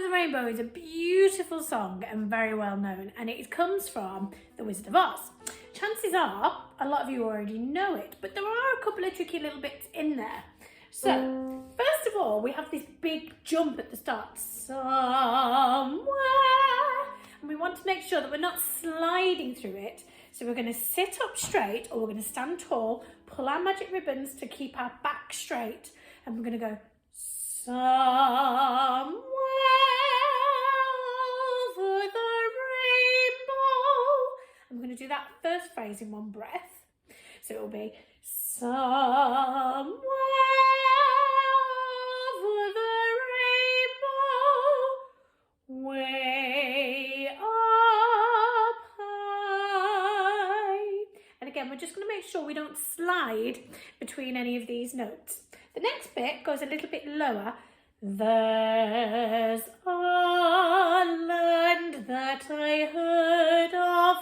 Over the Rainbow is a beautiful song and very well known, and it comes from The Wizard of Oz. Chances are a lot of you already know it, but there are a couple of tricky little bits in there. So, first of all, we have this big jump at the start, somewhere, and we want to make sure that we're not sliding through it. So we're going to sit up straight, or we're going to stand tall, pull our magic ribbons to keep our back straight, and we're going to go somewhere over the rainbow. I'm going to do that first phrase in one breath. So it will be somewhere over the rainbow, way up high. And again, we're just going to make sure we don't slide between any of these notes. The next bit goes a little bit lower. There's a land that I heard of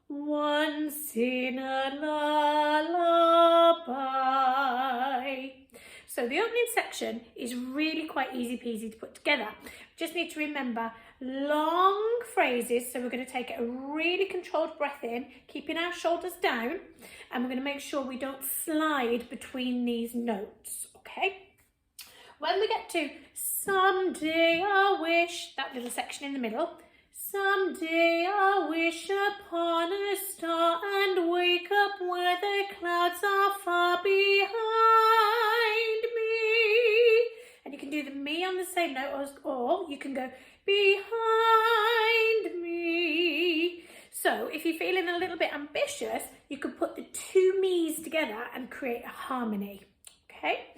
once in a lullaby. So the opening section is really quite easy peasy to put together. Just need to remember long phrases. So we're going to take a really controlled breath in, keeping our shoulders down, and we're going to make sure we don't slide between these notes. Okay, when we get to someday I wish, that little section in the middle, someday I wish upon a star and wake up where the clouds are far behind me. And you can do the me on the same note, or you can go behind me. So if you're feeling a little bit ambitious, you could put the two me's together and create a harmony. Okay.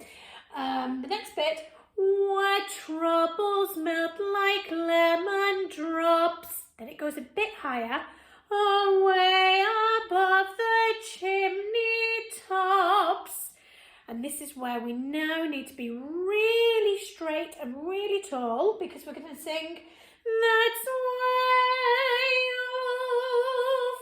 The next bit, where troubles melt like lemon drops. Then it goes a bit higher, away above the chimney tops. And this is where we now need to be really straight and really tall, because we're going to sing, that's where you'll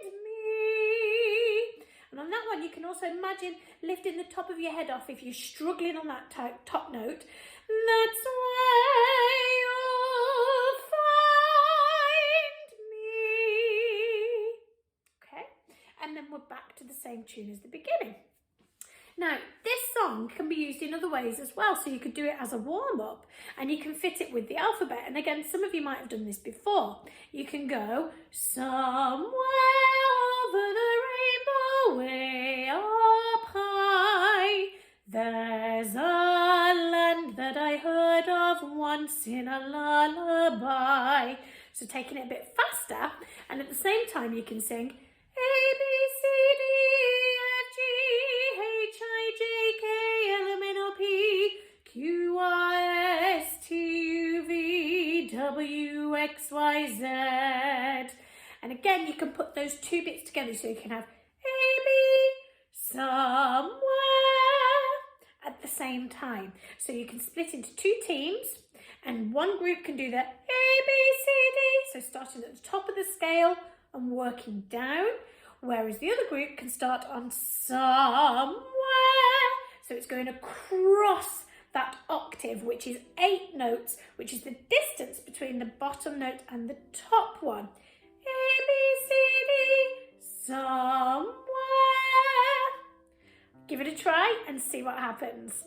find me. And on that one, you can also imagine lifting the top of your head off if you're struggling on that top note. That's where you'll find me. Okay, and then we're back to the same tune as the beginning. Now, this song can be used in other ways as well, so you could do it as a warm-up and you can fit it with the alphabet. And again, some of you might have done this before. You can go somewhere over the rainbow, way up high. There's a land that I heard of once in a lullaby. So taking it a bit faster, and at the same time you can sing A, B, C, D, F, G, H, I, J, K, L, M, N, O, P, Q, R, S, T, U, V, W, X, Y, Z. And again, you can put those two bits together, so you can have A, B, somewhere at the same time. So you can split into two teams, and one group can do the A, B, C, D, so starting at the top of the scale and working down, whereas the other group can start on somewhere. So it's going across that octave, which is 8 notes, which is the distance between the bottom note and the top one. A, B, C, D, somewhere. Give it a try and see what happens.